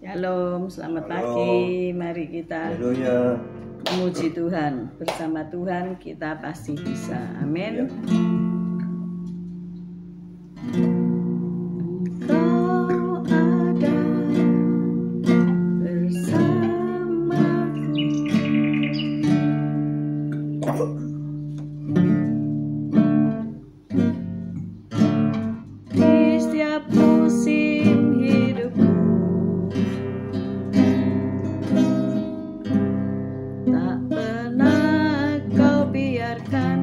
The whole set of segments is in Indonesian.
Shalom, selamat Halo. pagi. Mari kita Haleluya. memuji Tuhan. Bersama Tuhan kita pasti bisa. Amin. Ya. Kau ada bersamaku. Di setiap musim hidupku, tak pernah kau biarkan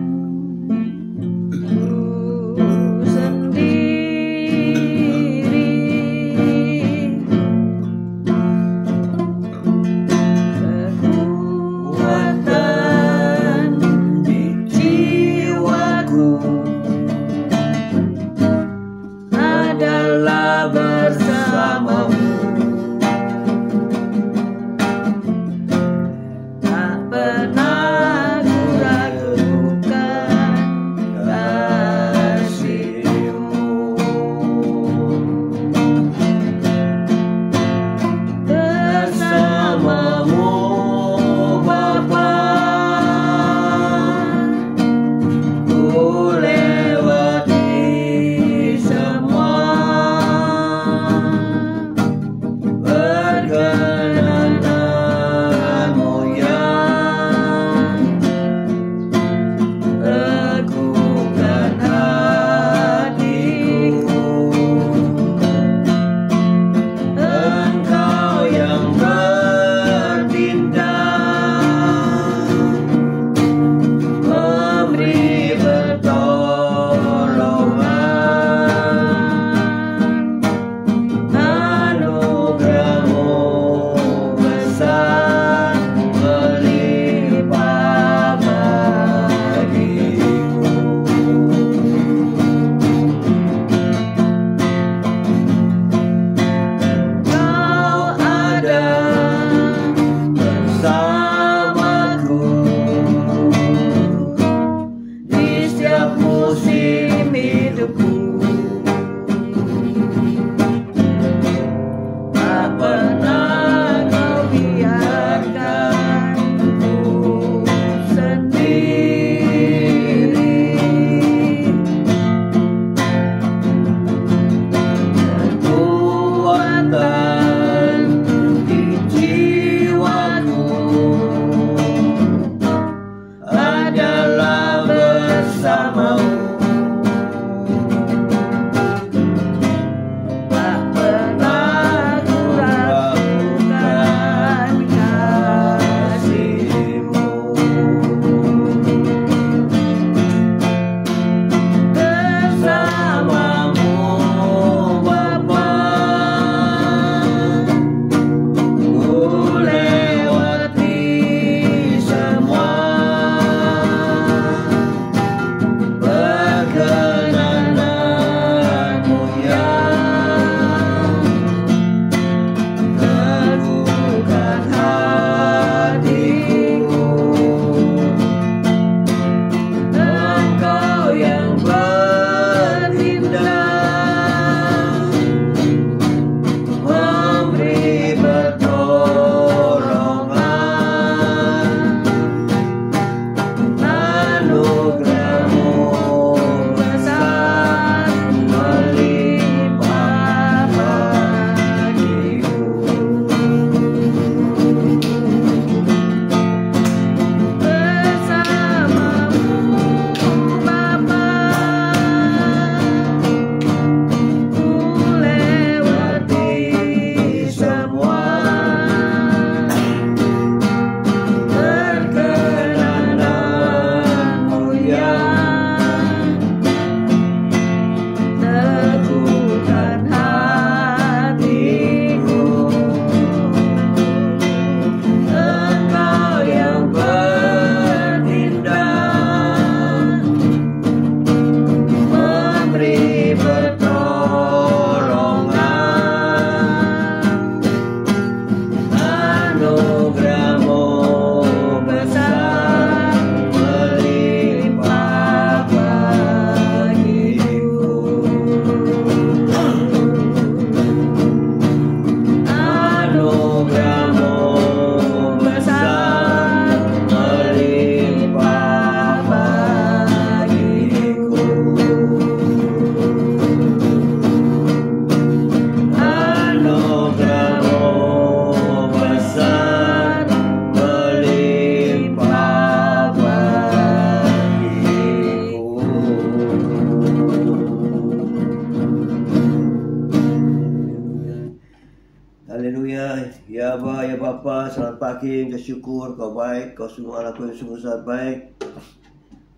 Haleluya. Ya Aba, ya Bapa, selamat pagi. Engkau syukur, Kau baik, Kau sungguh Allahku yang sungguh sangat baik.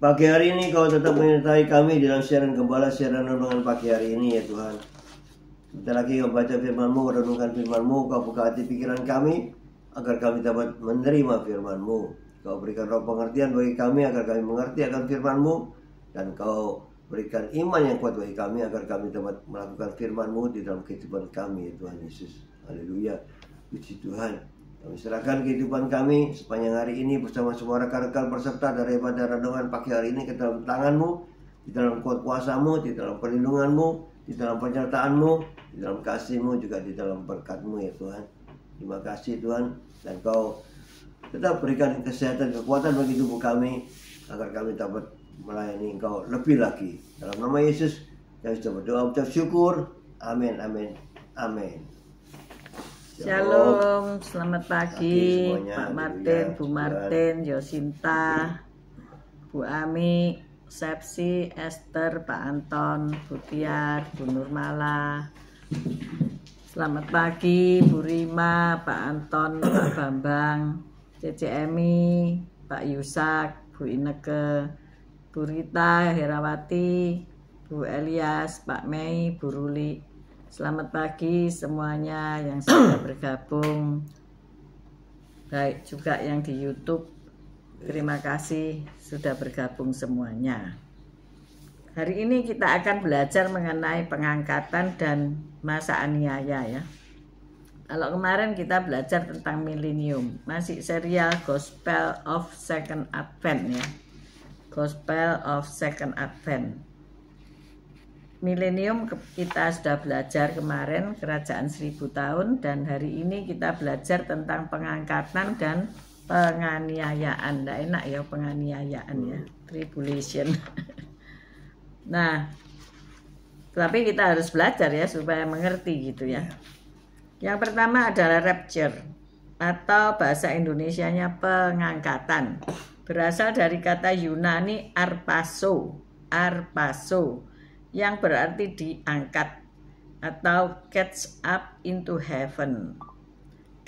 Pagi hari ini Kau tetap menyertai kami dalam siaran gembala, siaran renungan pagi hari ini ya Tuhan. Sebentar lagi Kau baca firman-Mu, renungkan firman-Mu, Kau buka hati pikiran kami agar kami dapat menerima firman-Mu. Kau berikan roh pengertian bagi kami agar kami mengerti akan firman-Mu, dan Kau berikan iman yang kuat bagi kami agar kami dapat melakukan firman-Mu di dalam kehidupan kami ya Tuhan Yesus. Haleluya. Puji Tuhan. Kami serahkan kehidupan kami sepanjang hari ini bersama semua rekan-rekan peserta daripada renungan pagi hari ini ke dalam tangan-Mu, di dalam kuat kuasa-Mu, di dalam perlindungan-Mu, di dalam penyertaan-Mu, di dalam kasih-Mu, juga di dalam berkat-Mu ya Tuhan. Terima kasih Tuhan, dan Kau tetap berikan kesehatan, kekuatan bagi tubuh kami agar kami dapat melayani Engkau lebih lagi. Dalam nama Yesus kami sudah berdoa, ucap syukur. Amin, amin, amin. Shalom, selamat pagi semuanya. Pak Martin, Bu Martin, Yosinta, Bu Ami, Sepsi, Esther, Pak Anton, Bu Tiar, Bu Nurmala. Selamat pagi Bu Rima, Pak Anton, Pak Bambang, Cece Emi, Pak Yusak, Bu Ineke, Bu Rita, Herawati, Bu Elias, Pak Mei, Bu Ruli. Selamat pagi semuanya yang sudah bergabung, baik juga yang di YouTube. Terima kasih sudah bergabung semuanya. Hari ini kita akan belajar mengenai pengangkatan dan masa aniaya ya. Kalau kemarin kita belajar tentang milenium, masih serial Gospel of Second Advent ya. Gospel of Second Advent. Milenium kita sudah belajar kemarin, kerajaan 1000 tahun, dan hari ini kita belajar tentang pengangkatan dan penganiayaan. Nggak enak ya penganiayaan ya, tribulation. Nah, tapi kita harus belajar ya supaya mengerti gitu ya. Yang pertama adalah rapture, atau bahasa Indonesianya pengangkatan. Berasal dari kata Yunani arpaso, yang berarti diangkat atau catch up into heaven.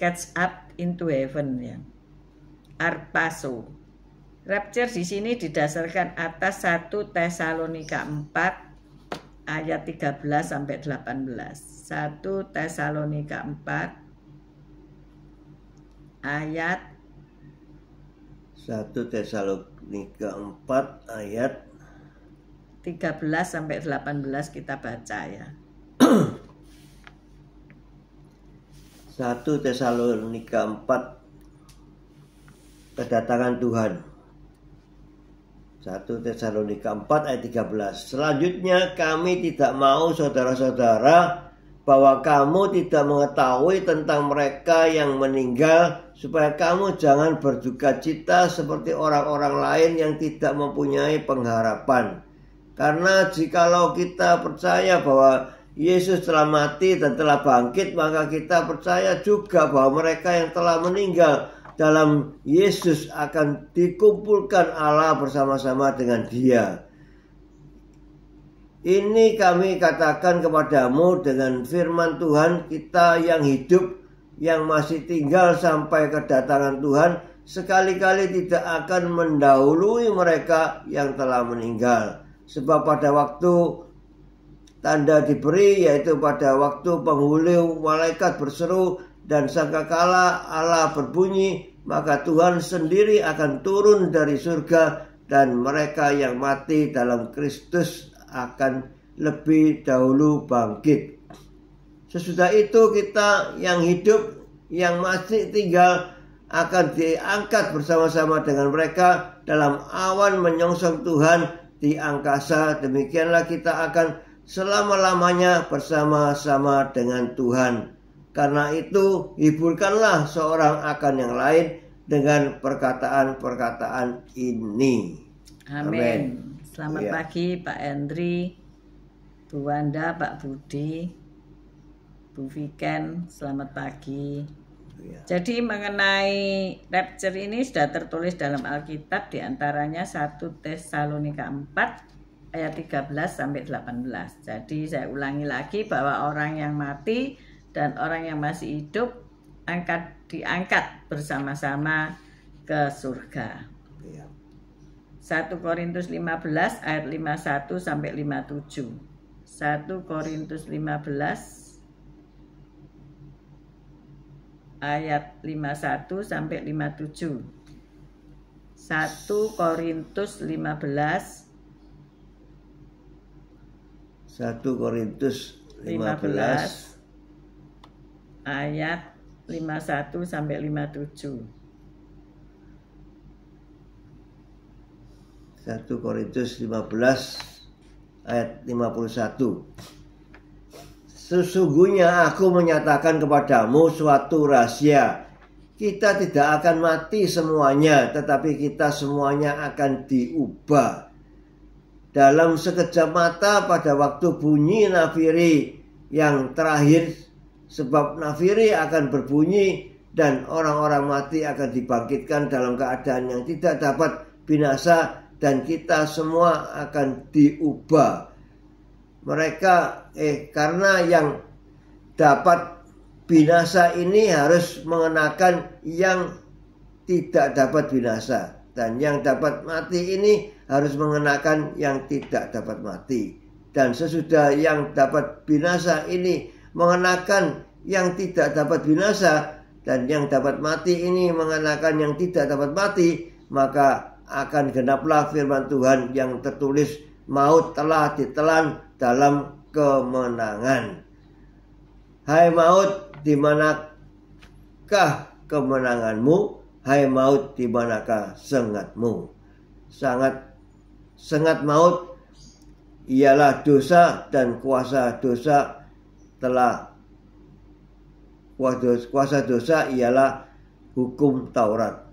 Catch up into heaven ya. Arpaso. Rapture di sini didasarkan atas 1 Tesalonika 4 ayat 13 sampai 18. 1 Tesalonika 4 ayat 1 Tesalonika 4 ayat 13 sampai 18 kita baca ya. 1 Tesalonika 4 kedatangan Tuhan. 1 Tesalonika 4 ayat 13. Selanjutnya kami tidak mau saudara-saudara bahwa kamu tidak mengetahui tentang mereka yang meninggal, supaya kamu jangan berduka cita seperti orang-orang lain yang tidak mempunyai pengharapan. Karena jikalau kita percaya bahwa Yesus telah mati dan telah bangkit, maka kita percaya juga bahwa mereka yang telah meninggal dalam Yesus akan dikumpulkan Allah bersama-sama dengan Dia. Ini kami katakan kepadamu dengan firman Tuhan, kita yang hidup, yang masih tinggal sampai kedatangan Tuhan, sekali-kali tidak akan mendahului mereka yang telah meninggal. Sebab pada waktu tanda diberi, yaitu pada waktu penghulu malaikat berseru dan sangkakala Allah berbunyi, maka Tuhan sendiri akan turun dari surga, dan mereka yang mati dalam Kristus akan lebih dahulu bangkit. Sesudah itu kita yang hidup, yang masih tinggal, akan diangkat bersama-sama dengan mereka dalam awan menyongsong Tuhan di angkasa. Demikianlah kita akan selama-lamanya bersama-sama dengan Tuhan. Karena itu hiburkanlah seorang akan yang lain dengan perkataan-perkataan ini. Amin. Selamat Ya. pagi Pak Hendri, Bu Wanda, Pak Budi, Bu Viken, selamat pagi. Ya. Jadi mengenai rapture ini sudah tertulis dalam Alkitab, diantaranya 1 Tesalonika 4 ayat 13 sampai 18. Jadi saya ulangi lagi bahwa orang yang mati dan orang yang masih hidup diangkat bersama-sama ke surga. 1 Korintus 15 ayat 51 sampai 57. 1 Korintus 15 ayat 51 sampai 57. 1 Korintus 15 ayat 51 sampai 57. 1 Korintus 15 ayat 51. Sesungguhnya aku menyatakan kepadamu suatu rahasia. Kita tidak akan mati semuanya, tetapi kita semuanya akan diubah. Dalam sekejap mata pada waktu bunyi nafiri yang terakhir, sebab nafiri akan berbunyi dan orang-orang mati akan dibangkitkan dalam keadaan yang tidak dapat binasa, dan kita semua akan diubah. Mereka karena yang dapat binasa ini harus mengenakan yang tidak dapat binasa, dan yang dapat mati ini harus mengenakan yang tidak dapat mati. Dan sesudah yang dapat binasa ini mengenakan yang tidak dapat binasa, dan yang dapat mati ini mengenakan yang tidak dapat mati, maka akan genaplah firman Tuhan yang tertulis, maut telah ditelan dalam kemenangan. Hai maut, di manakah kemenanganmu? Hai maut, di manakah sengatmu? Sengat maut ialah dosa, dan kuasa dosa ialah hukum Taurat.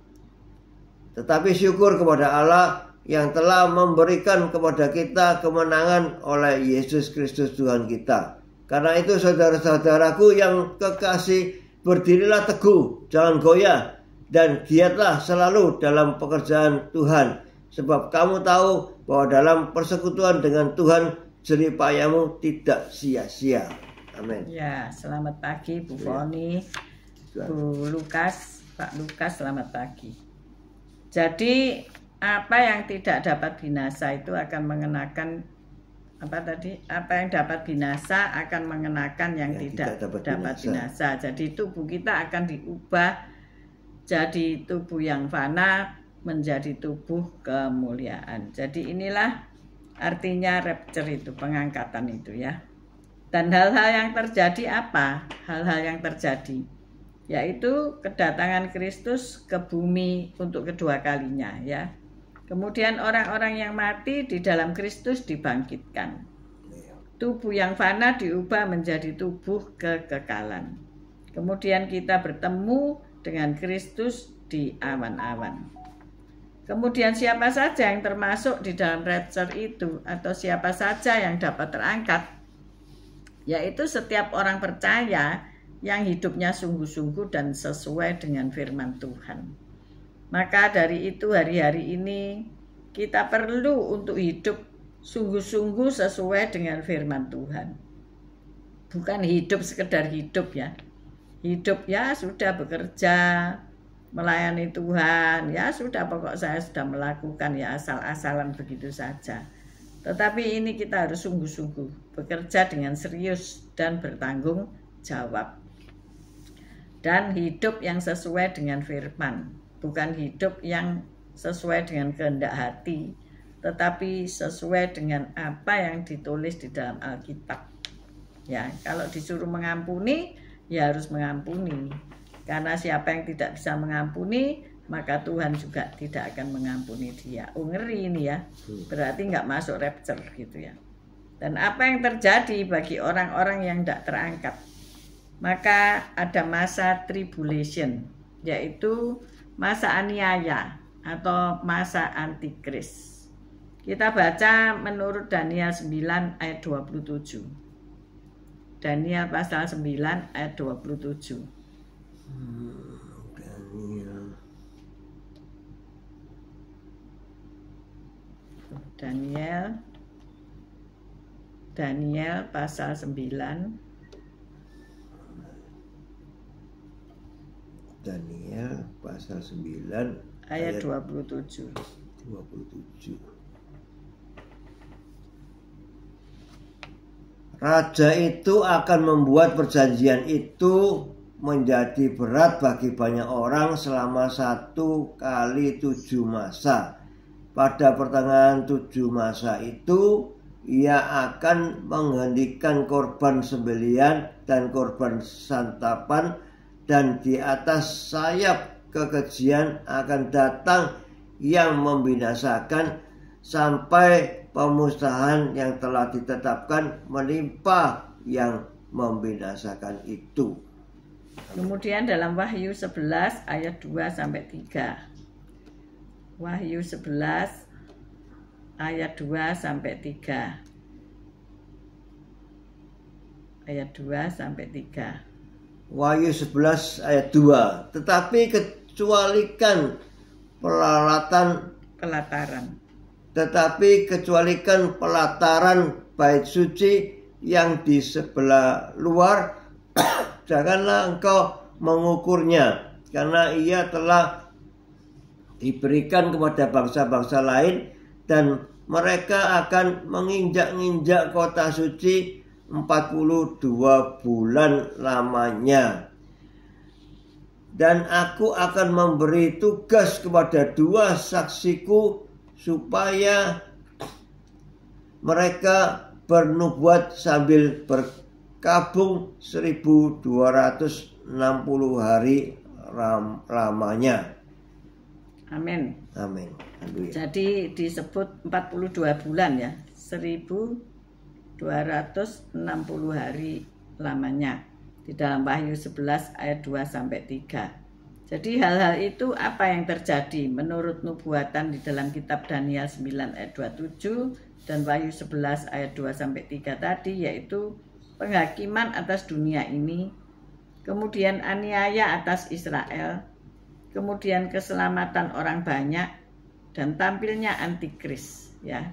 Tetapi syukur kepada Allah yang telah memberikan kepada kita kemenangan oleh Yesus Kristus Tuhan kita. Karena itu saudara-saudaraku yang kekasih, berdirilah teguh, jangan goyah, dan giatlah selalu dalam pekerjaan Tuhan. Sebab kamu tahu bahwa dalam persekutuan dengan Tuhan, jerih payahmu tidak sia-sia. Amin. Ya, selamat pagi Bu Foni, Bu Lukas, Pak Lukas, selamat pagi. Jadi apa yang tidak dapat binasa itu akan mengenakan apa yang dapat binasa akan mengenakan yang tidak dapat binasa. Jadi tubuh kita akan diubah jadi tubuh yang fana menjadi tubuh kemuliaan. Jadi inilah artinya rapture itu, pengangkatan itu ya. Dan hal-hal yang terjadi apa? Hal-hal yang terjadi yaitu kedatangan Kristus ke bumi untuk kedua kalinya ya. Kemudian orang-orang yang mati di dalam Kristus dibangkitkan. Tubuh yang fana diubah menjadi tubuh kekekalan. Kemudian kita bertemu dengan Kristus di awan-awan. Kemudian siapa saja yang termasuk di dalam rapture itu, atau siapa saja yang dapat terangkat, yaitu setiap orang percaya yang hidupnya sungguh-sungguh dan sesuai dengan firman Tuhan. Maka dari itu hari-hari ini kita perlu untuk hidup sungguh-sungguh sesuai dengan firman Tuhan. Bukan hidup sekedar hidup ya. Hidup ya sudah bekerja, melayani Tuhan, ya sudah pokok saya sudah melakukan ya asal-asalan begitu saja. Tetapi ini kita harus sungguh-sungguh bekerja dengan serius dan bertanggung jawab. Dan hidup yang sesuai dengan firman, bukan hidup yang sesuai dengan kehendak hati, tetapi sesuai dengan apa yang ditulis di dalam Alkitab. Ya, kalau disuruh mengampuni, ya harus mengampuni. Karena siapa yang tidak bisa mengampuni, maka Tuhan juga tidak akan mengampuni dia. Oh, ngeri ini ya. Berarti nggak masuk rapture gitu ya. Dan apa yang terjadi bagi orang-orang yang tidak terangkat? Maka ada masa tribulation, yaitu masa aniaya atau masa antikris. Kita baca menurut Daniel 9 ayat 27. Daniel pasal 9 ayat 27. Daniel pasal 9 Daniel pasal 9 ayat 27. Raja itu akan membuat perjanjian itu menjadi berat bagi banyak orang selama 1 kali 7 masa. Pada pertengahan 7 masa itu, ia akan menghentikan korban sembelihan dan korban santapan, dan di atas sayap kekejian akan datang yang membinasakan sampai pemusnahan yang telah ditetapkan menimpa yang membinasakan itu. Kemudian dalam Wahyu 11 ayat 2-3. Wahyu 11 ayat 2-3. Ayat 2-3. Wahyu 11 ayat 2. Tetapi kecualikan pelataran bait suci yang di sebelah luar, janganlah engkau mengukurnya, karena ia telah diberikan kepada bangsa-bangsa lain, dan mereka akan menginjak-injak kota suci 42 bulan lamanya. Dan aku akan memberi tugas kepada 2 saksiku supaya mereka bernubuat sambil berkabung 1260 hari lamanya. Amin. Amin. Jadi disebut 42 bulan ya, 1260 hari lamanya di dalam Wahyu 11 ayat 2-3. Jadi hal-hal itu apa yang terjadi menurut nubuatan di dalam kitab Daniel 9 ayat 27 dan Wahyu 11 ayat 2-3 tadi, yaitu penghakiman atas dunia ini, kemudian aniaya atas Israel, kemudian keselamatan orang banyak, dan tampilnya antikris ya.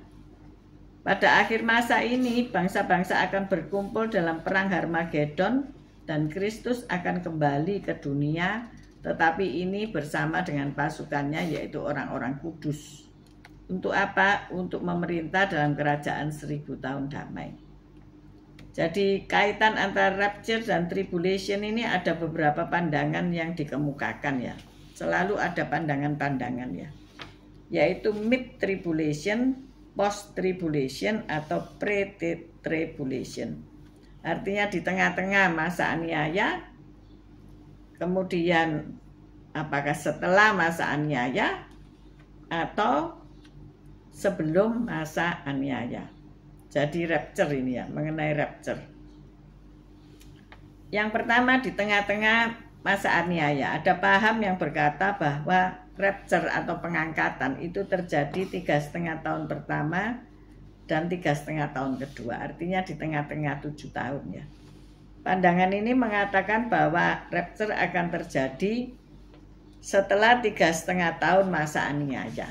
Pada akhir masa ini bangsa-bangsa akan berkumpul dalam perang Harmagedon dan Kristus akan kembali ke dunia, tetapi ini bersama dengan pasukannya, yaitu orang-orang kudus. Untuk apa? Untuk memerintah dalam kerajaan 1000 tahun damai. Jadi kaitan antara rapture dan tribulation ini ada beberapa pandangan yang dikemukakan ya. Selalu ada pandangan-pandangan ya. Yaitu mid tribulation, post tribulation, atau pre tribulation. Artinya di tengah-tengah masa aniaya, kemudian apakah setelah masa aniaya atau sebelum masa aniaya. Jadi rapture ini ya, mengenai rapture. Yang pertama di tengah-tengah masa aniaya, ada paham yang berkata bahwa rapture atau pengangkatan itu terjadi 3,5 tahun pertama dan 3,5 tahun kedua, artinya di tengah-tengah 7 tahun ya. Pandangan ini mengatakan bahwa rapture akan terjadi setelah 3,5 tahun masa aniaya.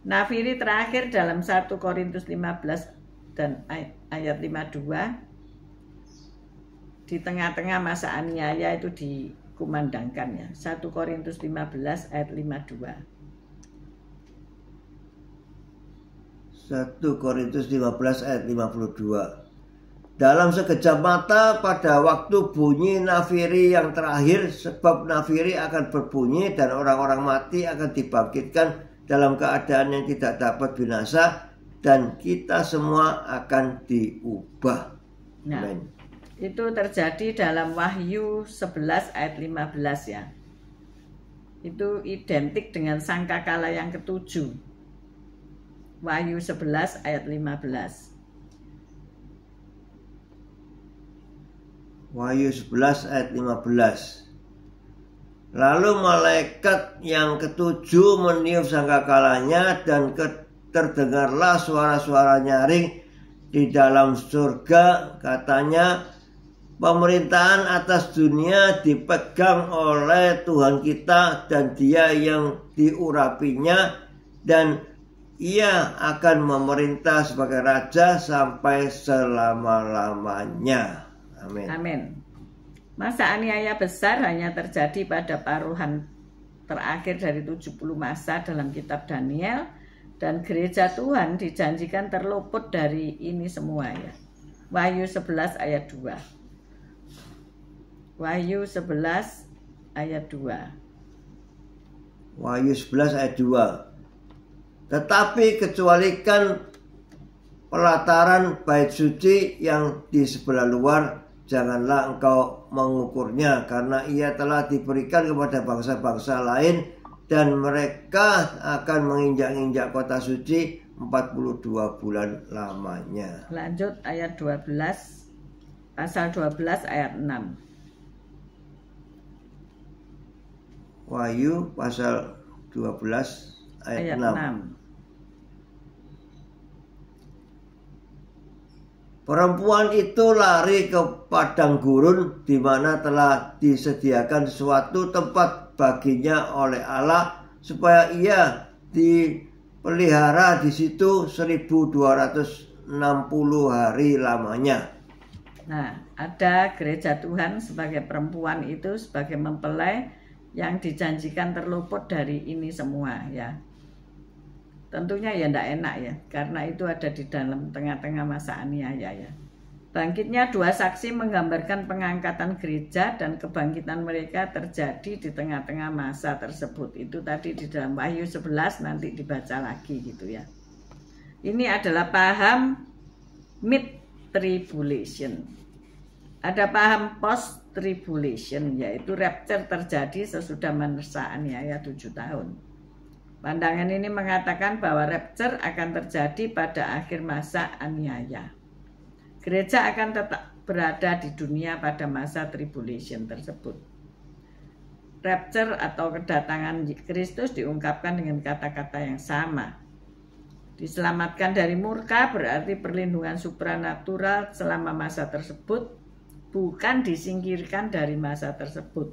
Nafiri terakhir dalam 1 Korintus 15 dan ayat 52, di tengah-tengah masa aniaya itu dikumandangkan ya. 1 Korintus 15 ayat 52. 1 Korintus 15 ayat 52. Dalam sekejap mata pada waktu bunyi nafiri yang terakhir, sebab nafiri akan berbunyi dan orang-orang mati akan dibangkitkan dalam keadaan yang tidak dapat binasa, dan kita semua akan diubah. Nah, itu terjadi dalam Wahyu 11 ayat 15 ya. Itu identik dengan sangkakala yang ketujuh. Wahyu 11 ayat 15. Wahyu 11 ayat 15. Lalu malaikat yang ketujuh meniup sangkakalanya, dan terdengarlah suara-suara nyaring di dalam surga, katanya, pemerintahan atas dunia dipegang oleh Tuhan kita dan Dia yang diurapinya, dan Ia akan memerintah sebagai raja sampai selama-lamanya. Amin. Amin. Masa aniaya besar hanya terjadi pada paruhan terakhir dari 70 masa dalam kitab Daniel, dan gereja Tuhan dijanjikan terluput dari ini semua ya. Wahyu 11 ayat 2. Wahyu 11 ayat 2. Wahyu 11 ayat 2. Tetapi kecualikan pelataran bait suci yang di sebelah luar, janganlah engkau mengukurnya, karena ia telah diberikan kepada bangsa-bangsa lain, dan mereka akan menginjak-injak kota suci 42 bulan lamanya. Lanjut ayat 12, pasal 12 ayat 6. Wahyu pasal 12 ayat 6. Perempuan itu lari ke padang gurun, di mana telah disediakan suatu tempat baginya oleh Allah, supaya ia dipelihara di situ 1260 hari lamanya. Nah, ada gereja Tuhan sebagai perempuan itu sebagai mempelai yang dijanjikan terluput dari ini semua ya. Tentunya ya tidak enak ya, karena itu ada di dalam tengah-tengah masa aniaya ya. Bangkitnya dua saksi menggambarkan pengangkatan gereja dan kebangkitan mereka terjadi di tengah-tengah masa tersebut. Itu tadi di dalam Wahyu 11, nanti dibaca lagi gitu ya. Ini adalah paham mid-tribulation. Ada paham post-tribulation, yaitu rapture terjadi sesudah masa aniaya 7 tahun. Pandangan ini mengatakan bahwa rapture akan terjadi pada akhir masa aniaya. Gereja akan tetap berada di dunia pada masa tribulation tersebut. Rapture atau kedatangan Kristus diungkapkan dengan kata-kata yang sama. Diselamatkan dari murka berarti perlindungan supranatural selama masa tersebut, bukan disingkirkan dari masa tersebut.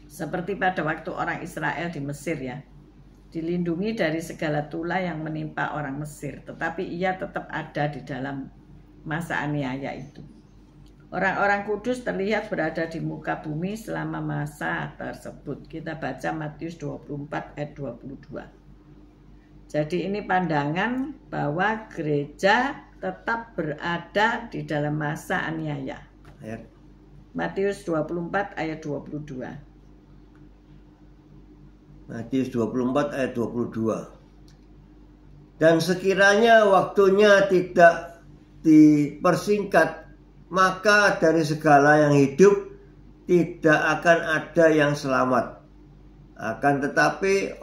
Seperti pada waktu orang Israel di Mesir ya. Dilindungi dari segala tula yang menimpa orang Mesir, tetapi ia tetap ada di dalam masa aniaya itu. Orang-orang kudus terlihat berada di muka bumi selama masa tersebut. Kita baca Matius 24 ayat 22. Jadi ini pandangan bahwa gereja tetap berada di dalam masa aniaya. Matius 24 ayat 22. Matius 24 ayat 22. Dan sekiranya waktunya tidak dipersingkat, maka dari segala yang hidup tidak akan ada yang selamat. Akan tetapi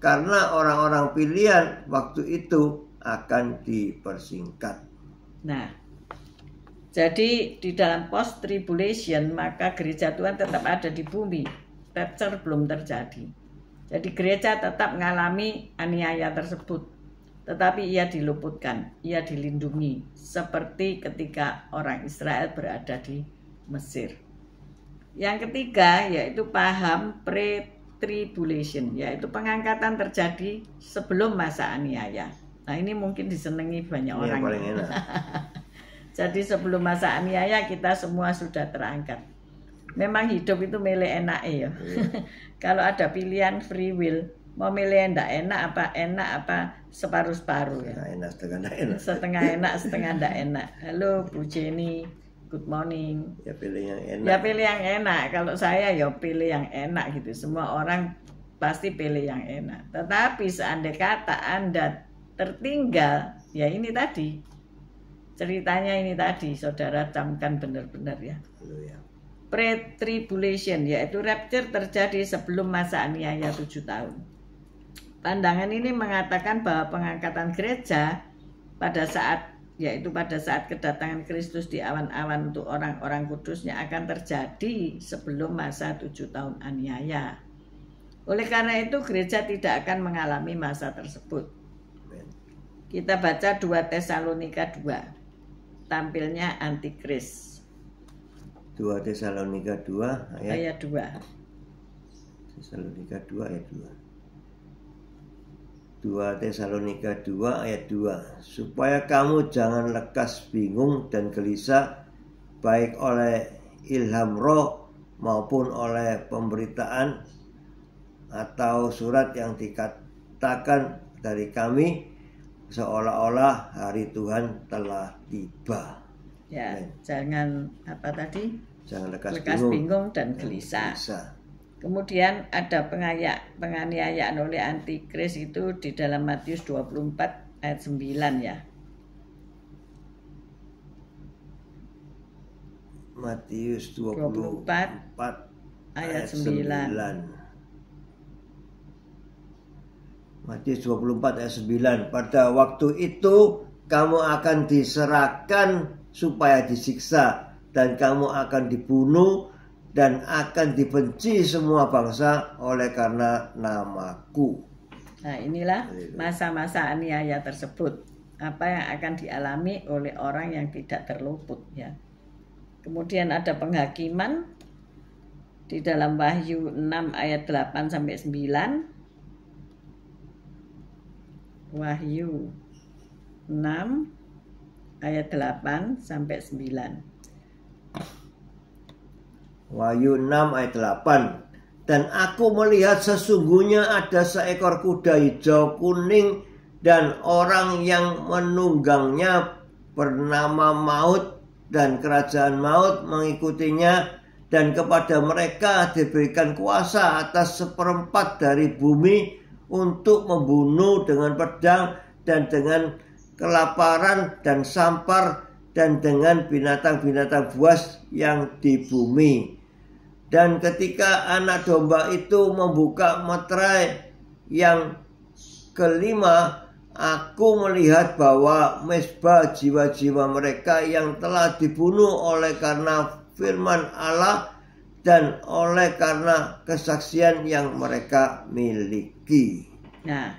karena orang-orang pilihan, waktu itu akan dipersingkat. Nah, jadi di dalam post tribulation maka gereja Tuhan tetap ada di bumi. Rapture belum terjadi. Jadi gereja tetap mengalami aniaya tersebut, tetapi ia diluputkan, ia dilindungi, seperti ketika orang Israel berada di Mesir. Yang ketiga yaitu paham pre-tribulation, yaitu pengangkatan terjadi sebelum masa aniaya. Nah ini mungkin disenangi banyak orang. Paling enak. Jadi sebelum masa aniaya kita semua sudah terangkat. Memang hidup itu milih enak ya. Kalau ada pilihan free will, mau milih enak apa separuh-separuh ya. Enak setengah enak. Setengah enak, setengah enggak enak. Halo Bu Jenny, good morning. Ya pilih yang enak. Ya pilih yang enak. Kalau saya ya pilih yang enak gitu. Semua orang pasti pilih yang enak. Tetapi seandainya kata Anda tertinggal, ya ini tadi. Ceritanya ini tadi, saudara camkan benar-benar ya. Pre-tribulation, yaitu rapture terjadi sebelum masa aniaya 7 tahun. Pandangan ini mengatakan bahwa pengangkatan gereja pada saat kedatangan Kristus di awan-awan untuk orang-orang kudusnya akan terjadi sebelum masa 7 tahun aniaya. Oleh karena itu gereja tidak akan mengalami masa tersebut. Kita baca 2 Tesalonika 2. Tampilnya antikris. 2 Tesalonika 2 ayat 2. Tesalonika 2 ayat 2. 2 Tesalonika 2 ayat 2. Supaya kamu jangan lekas bingung dan gelisah, baik oleh ilham roh maupun oleh pemberitaan atau surat yang dikatakan dari kami seolah-olah hari Tuhan telah tiba. Ya, jangan apa tadi? Jangan lekas bingung dan gelisah. Kemudian ada penganiayaan oleh antikris itu di dalam Matius 24 ayat 9 ya. Matius 24 ayat 9. Matius 24 ayat 9. Pada waktu itu kamu akan diserahkan supaya disiksa, dan kamu akan dibunuh dan akan dibenci semua bangsa oleh karena namaku. Nah, inilah masa-masa aniaya tersebut, apa yang akan dialami oleh orang yang tidak terluput ya. Kemudian ada penghakiman di dalam Wahyu 6 ayat 8 sampai 9. Wahyu 6 ayat 8 sampai 9. Wahyu 6 ayat 8. Dan aku melihat sesungguhnya ada seekor kuda hijau kuning, dan orang yang menunggangnya bernama Maut, dan kerajaan maut mengikutinya, dan kepada mereka diberikan kuasa atas 1/4 dari bumi untuk membunuh dengan pedang dan dengan kelaparan dan sampar dan dengan binatang-binatang buas yang di bumi. Dan ketika anak domba itu membuka meterai yang kelima, aku melihat bahwa mezbah jiwa-jiwa mereka yang telah dibunuh oleh karena firman Allah dan oleh karena kesaksian yang mereka miliki. Nah,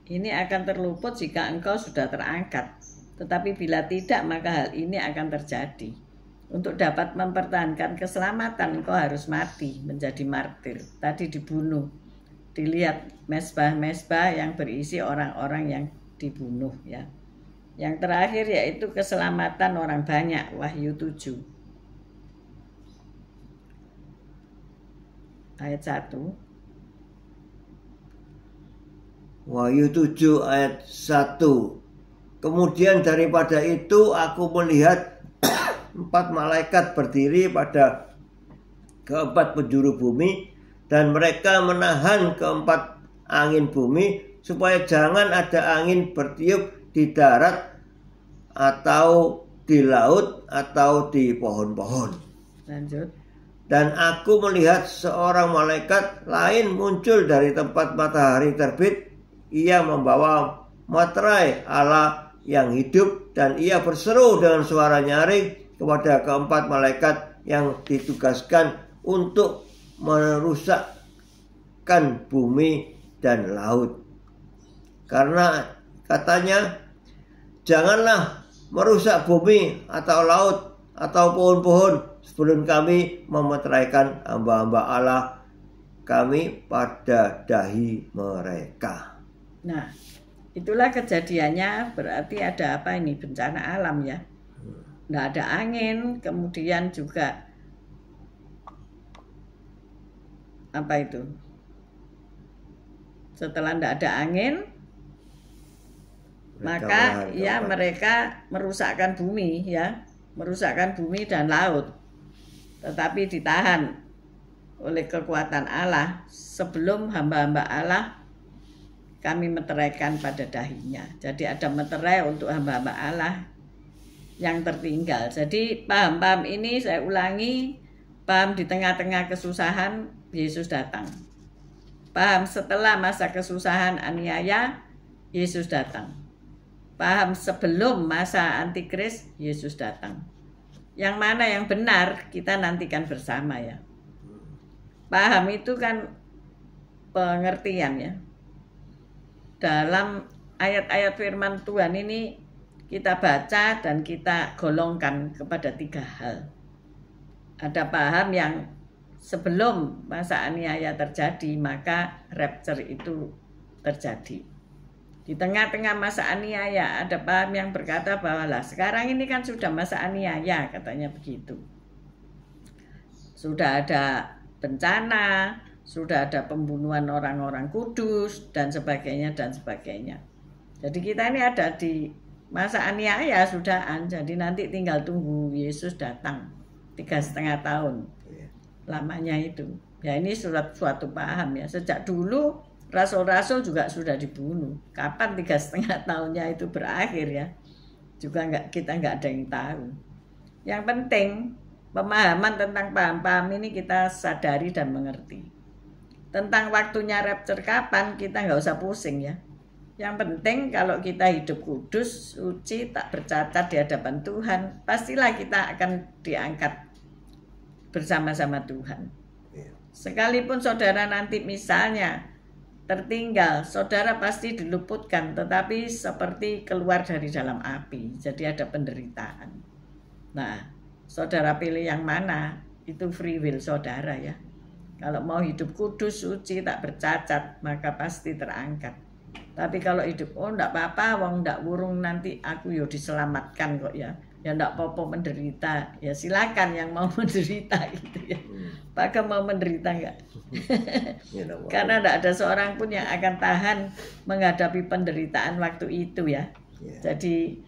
ini akan terluput jika engkau sudah terangkat. Tetapi bila tidak, maka hal ini akan terjadi. Untuk dapat mempertahankan keselamatan, engkau harus mati, menjadi martir. Tadi dibunuh. Dilihat mezbah-mezbah yang berisi orang-orang yang dibunuh ya. Yang terakhir yaitu keselamatan orang banyak, Wahyu 7 ayat 1. Wahyu 7 ayat 1. Kemudian daripada itu aku melihat 4 malaikat berdiri pada keempat penjuru bumi, dan mereka menahan keempat angin bumi supaya jangan ada angin bertiup di darat atau di laut atau di pohon-pohon. Lanjut. Dan aku melihat seorang malaikat lain muncul dari tempat matahari terbit. Ia membawa materai Allah yang hidup, dan ia berseru dengan suara nyaring kepada keempat malaikat yang ditugaskan untuk merusakkan bumi dan laut. Karena katanya, janganlah merusak bumi atau laut atau pohon-pohon sebelum kami memeteraikan hamba-hamba Allah kami pada dahi mereka. Nah, itulah kejadiannya. Berarti ada apa ini? Bencana alam ya. Nggak ada angin, kemudian juga apa itu? Setelah nggak ada angin, maka ya mereka merusakkan bumi ya, merusakkan bumi dan laut. Tetapi ditahan oleh kekuatan Allah sebelum hamba-hamba Allah kami meteraikan pada dahinya. Jadi ada meterai untuk hamba-hamba Allah yang tertinggal. Jadi paham-paham ini saya ulangi, paham di tengah-tengah kesusahan Yesus datang. Paham setelah masa kesusahan aniaya Yesus datang. Paham sebelum masa antikris Yesus datang. Yang mana yang benar kita nantikan bersama ya. Paham itu kan pengertian ya. Dalam ayat-ayat firman Tuhan ini kita baca dan kita golongkan kepada 3 hal. Ada paham yang sebelum masa aniaya terjadi, maka rapture itu terjadi. Di tengah-tengah masa aniaya ada paham yang berkata bahwa lah sekarang ini kan sudah masa aniaya, katanya begitu. sudah ada bencana, sudah ada pembunuhan orang-orang kudus, dan sebagainya, dan sebagainya. Jadi kita ini ada di masa aniaya sudahan, jadi nanti tinggal tunggu Yesus datang 3,5 tahun lamanya itu. Ya ini suatu paham ya, sejak dulu rasul-rasul juga sudah dibunuh. Kapan 3,5 tahunnya itu berakhir ya, juga kita nggak ada yang tahu. Yang penting pemahaman tentang paham-paham ini kita sadari dan mengerti. Tentang waktunya rapture kapan kita nggak usah pusing ya. Yang penting kalau kita hidup kudus, suci, tak bercacat di hadapan Tuhan, pastilah kita akan diangkat bersama-sama Tuhan. Sekalipun saudara nanti misalnya tertinggal, saudara pasti diluputkan, tetapi seperti keluar dari dalam api, jadi ada penderitaan. Nah, saudara pilih yang mana, itu free will saudara ya. Kalau mau hidup kudus, suci, tak bercacat, maka pasti terangkat. Tapi kalau hidup, oh enggak apa-apa, wong enggak wurung nanti aku yo diselamatkan kok ya. Ya enggak apa-apa menderita. Ya silakan yang mau menderita gitu ya. Apakah mau menderita enggak? Karena enggak ada seorang pun yang akan tahan menghadapi penderitaan waktu itu ya. Jadi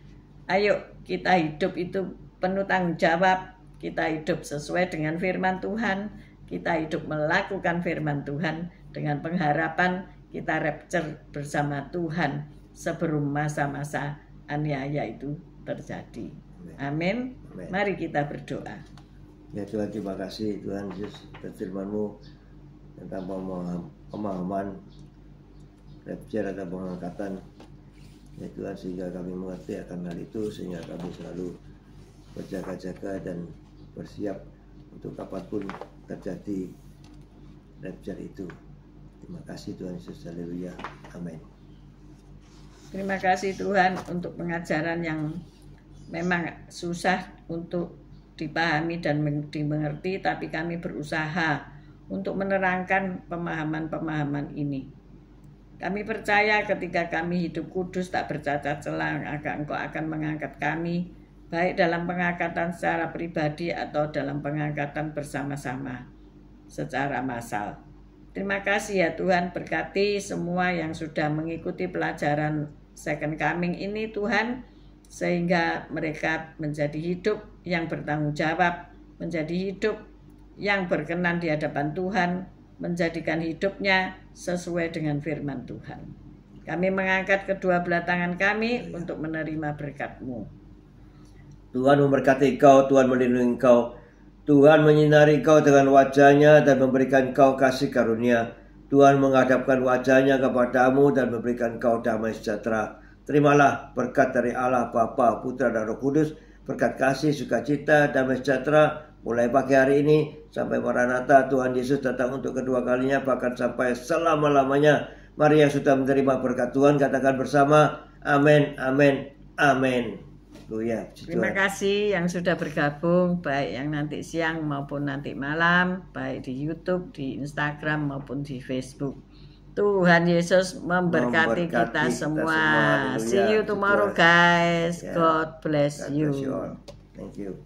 ayo kita hidup itu penuh tanggung jawab. Kita hidup sesuai dengan firman Tuhan. Kita hidup melakukan firman Tuhan dengan pengharapan kita rapture bersama Tuhan sebelum masa-masa aniaya itu terjadi. Amin. Mari kita berdoa. Ya Tuhan, terima kasih Tuhan Yesus firman-Mu tentang pemahaman rapture atau pengangkatan. Ya Tuhan, sehingga kami mengerti akan hal itu, sehingga kami selalu berjaga-jaga dan bersiap untuk kapanpun terjadi rapture itu. Terima kasih Tuhan Yesus, haleluya, amin. Terima kasih Tuhan untuk pengajaran yang memang susah untuk dipahami dan dimengerti, tapi kami berusaha untuk menerangkan pemahaman-pemahaman ini. Kami percaya ketika kami hidup kudus tak bercacat celah, Engkau akan mengangkat kami, baik dalam pengangkatan secara pribadi atau dalam pengangkatan bersama-sama secara massal. Terima kasih ya Tuhan, berkati semua yang sudah mengikuti pelajaran Second Coming ini Tuhan, sehingga mereka menjadi hidup yang bertanggung jawab, menjadi hidup yang berkenan di hadapan Tuhan, menjadikan hidupnya sesuai dengan firman Tuhan. Kami mengangkat kedua belah tangan kami untuk menerima berkat-Mu. Tuhan memberkati Engkau, Tuhan melindungi Engkau, Tuhan menyinari Engkau dengan wajah-Nya dan memberikan Engkau kasih karunia. Tuhan menghadapkan wajah-Nya kepadamu dan memberikan Engkau damai sejahtera. Terimalah berkat dari Allah Bapa, Putra dan Roh Kudus, berkat kasih, sukacita, damai sejahtera mulai pagi hari ini sampai Maranatha Tuhan Yesus datang untuk kedua kalinya, bahkan sampai selama-lamanya. Mari yang sudah menerima berkat Tuhan katakan bersama, amin, amin, amin. Terima kasih yang sudah bergabung, baik yang nanti siang maupun nanti malam, baik di YouTube, di Instagram maupun di Facebook. Tuhan Yesus memberkati kita semua. See you tomorrow guys. God bless you. Thank you.